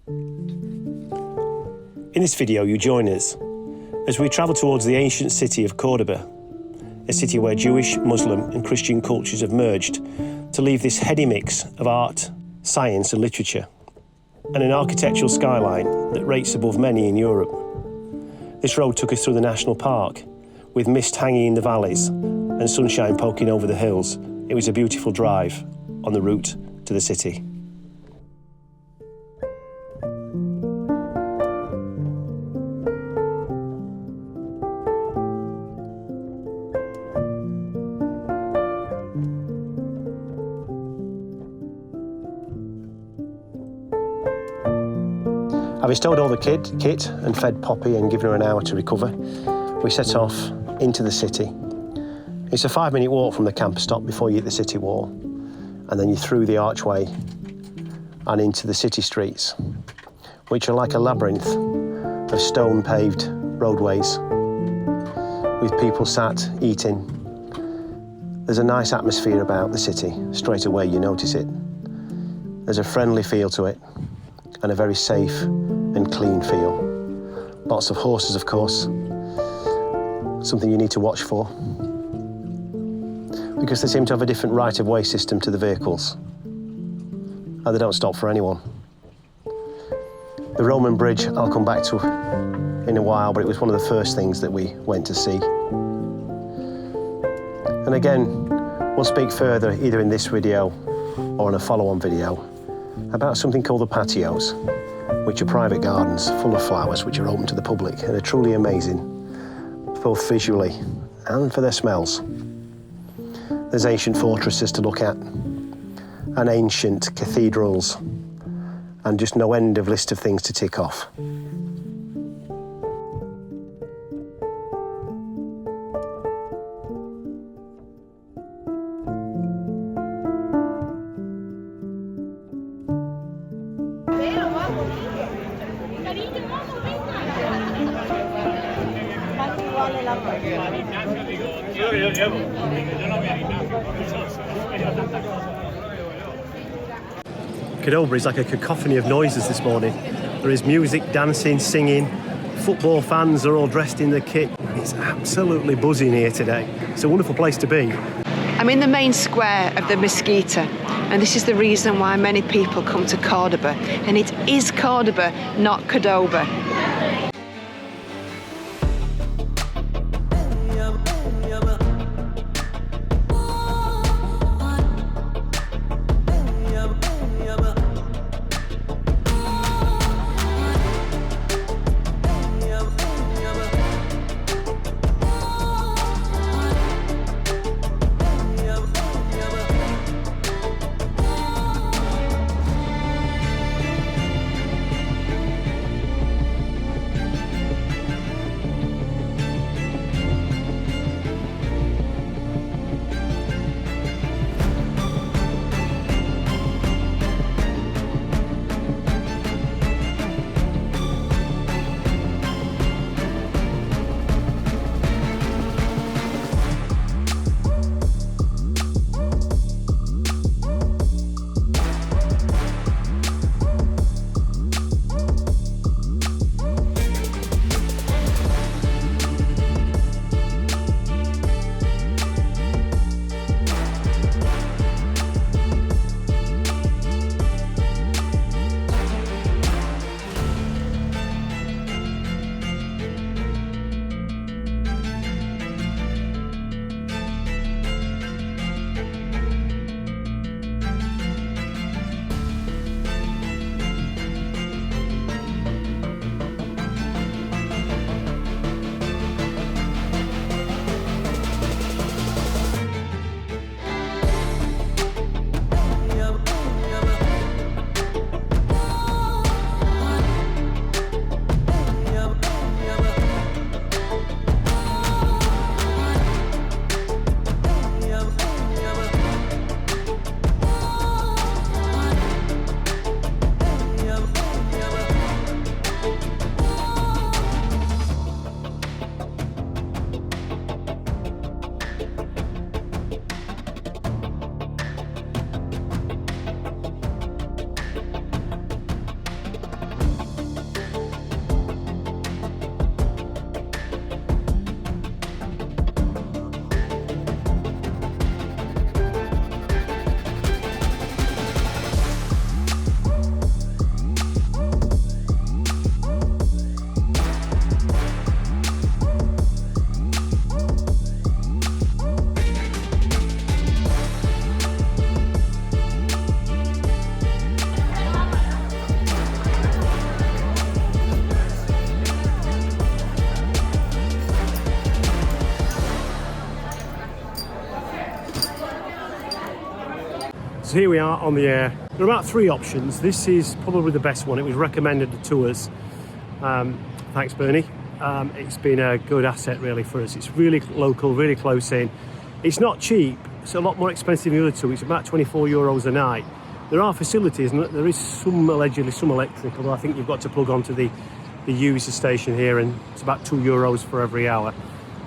In this video, you join us as we travel towards the ancient city of Córdoba, a city where Jewish, Muslim and Christian cultures have merged to leave this heady mix of art, science and literature, and an architectural skyline that rates above many in Europe. This road took us through the national park, with mist hanging in the valleys and sunshine poking over the hills. It was a beautiful drive on the route to the city. Having stowed all the kit and fed Poppy and given her an hour to recover, we set off into the city. It's a 5-minute walk from the campus stop before you hit the city wall, and then you're through the archway and into the city streets, which are like a labyrinth of stone-paved roadways with people sat eating. There's a nice atmosphere about the city. Straight away you notice it. There's a friendly feel to it and a very safe and clean feel. Lots of horses, of course, something you need to watch for, because they seem to have a different right-of-way system to the vehicles, and they don't stop for anyone. The Roman bridge I'll come back to in a while, but it was one of the first things that we went to see. And again, we'll speak further either in this video or in a follow-on video about something called the patios, which are private gardens full of flowers which are open to the public and are truly amazing, both visually and for their smells. There's ancient fortresses to look at, and ancient cathedrals, and just no end of list of things to tick off. Córdoba is like a cacophony of noises this morning. There is music, dancing, singing. Football fans are all dressed in their kit. It's absolutely buzzing here today. It's a wonderful place to be. I'm in the main square of the Mezquita, and this is the reason why many people come to Córdoba. And it is Córdoba, not Córdoba. So here we are on the air. There are about 3 options. This is probably the best one. It was recommended to us. Thanks, Bernie. It's been a good asset really for us. It's really local, really close in. It's not cheap. It's a lot more expensive than the other 2. It's about €24 a night. There are facilities, and there is allegedly some electric, although I think you've got to plug onto the user station here, and it's about €2 for every hour.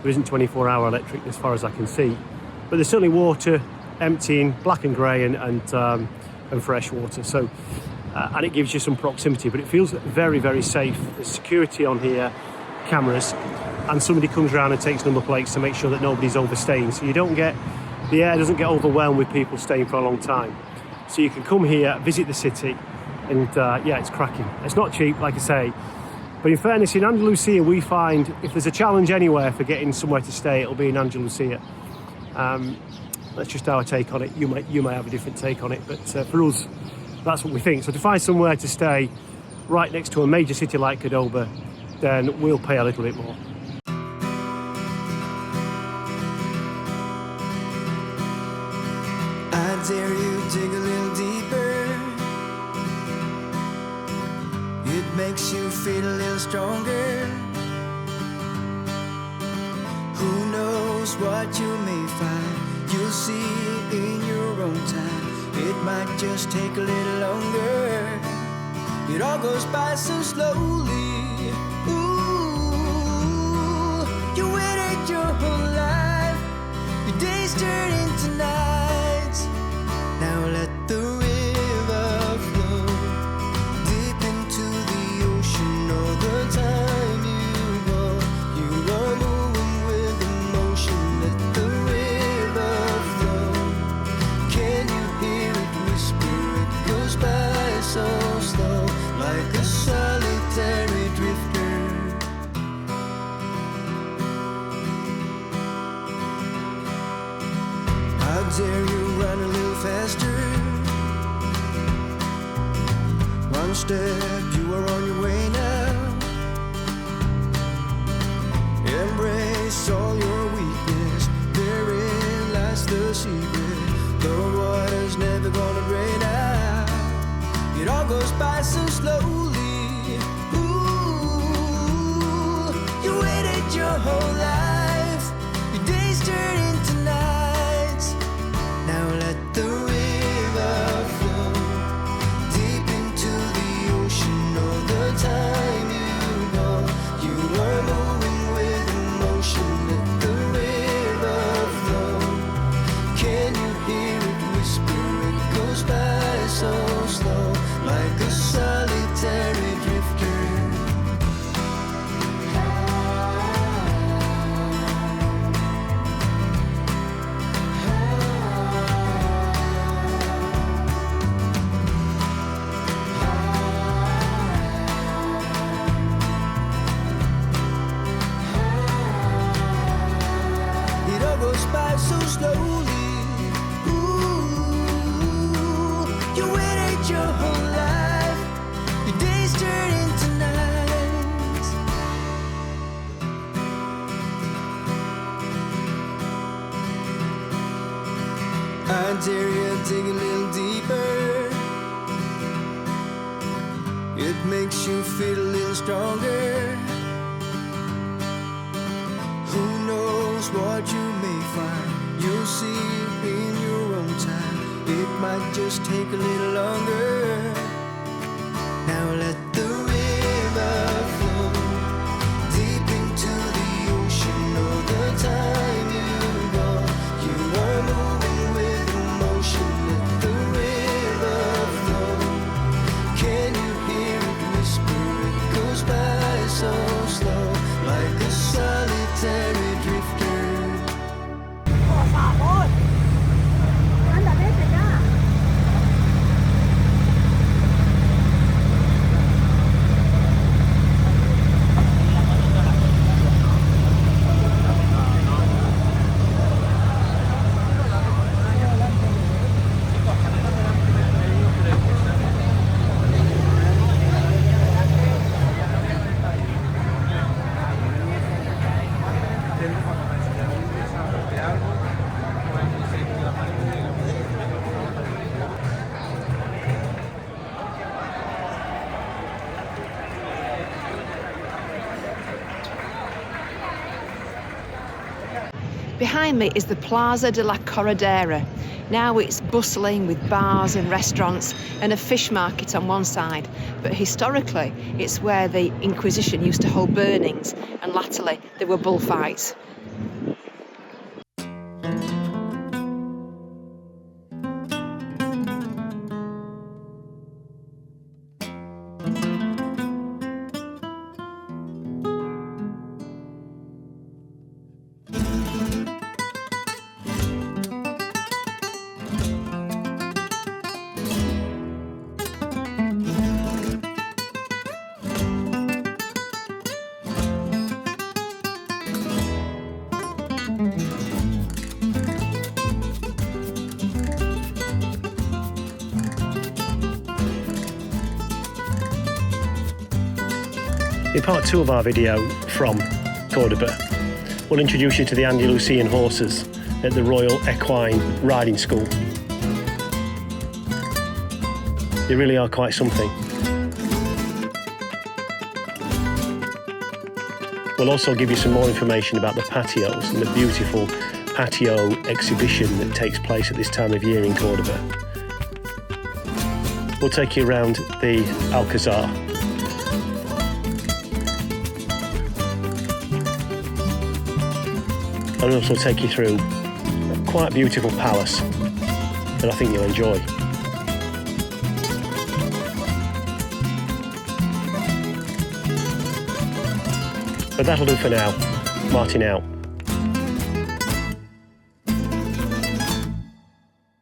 There isn't 24-hour electric as far as I can see. But there's certainly water, emptying, black and grey, and fresh water. So, and it gives you some proximity, but it feels very, very safe. There's security on here, cameras, and somebody comes around and takes number plates to make sure that nobody's overstaying. So the air doesn't get overwhelmed with people staying for a long time. So you can come here, visit the city, and yeah, it's cracking. It's not cheap, like I say, but in fairness, in Andalusia, we find if there's a challenge anywhere for getting somewhere to stay, it'll be in Andalusia. That's just our take on it. You may have a different take on it, but for us, that's what we think. So to find somewhere to stay right next to a major city like Córdoba, then we'll pay a little bit more. I dare you dig a little deeper. It makes you feel a little stronger. Who knows what you may find? You'll see in your own time. It might just take a little longer. It all goes by so slowly. Ooh, you waited your whole life. Your days turn into nights. Now let the river flow deep into the ocean. All the time you go, you are moving with emotion. Let the river flow. Can you hear it whisper? It goes by so slow, like a solitary drifter. How dare you run a little faster? One step, you are on your way now. Embrace all your weakness. Therein lies the secret. The water's never gonna drain out. It all goes by so slowly. Ooh, you waited your whole life. Your days turn into nights. Now let the river flow deep into the ocean. All the time you go, you are moving with emotion. Let the river flow. Can you hear it whisper? It goes by so slow, like a solitary drifter. It all goes by so slowly. Ooh, you waited your whole life. Your days turn into nights. I dare you dig a little deeper. It makes you feel a little stronger. Who knows what you may find? You'll see in your own time. It might just take a little longer. Now let the river flow deep into the ocean. All the time you go, you are moving with emotion. Let the river flow. Can you hear it whisper? It goes by so slow, like a solitary drifter. Behind me is the Plaza de la Corredera. Now it's bustling with bars and restaurants and a fish market on one side, but historically it's where the Inquisition used to hold burnings, and latterly there were bullfights. In part 2 of our video from Córdoba, we'll introduce you to the Andalusian horses at the Royal Equine Riding School. They really are quite something. We'll also give you some more information about the patios and the beautiful patio exhibition that takes place at this time of year in Córdoba. We'll take you around the Alcazar. And also take you through a quite beautiful palace that I think you'll enjoy. But that'll do for now. Martin out.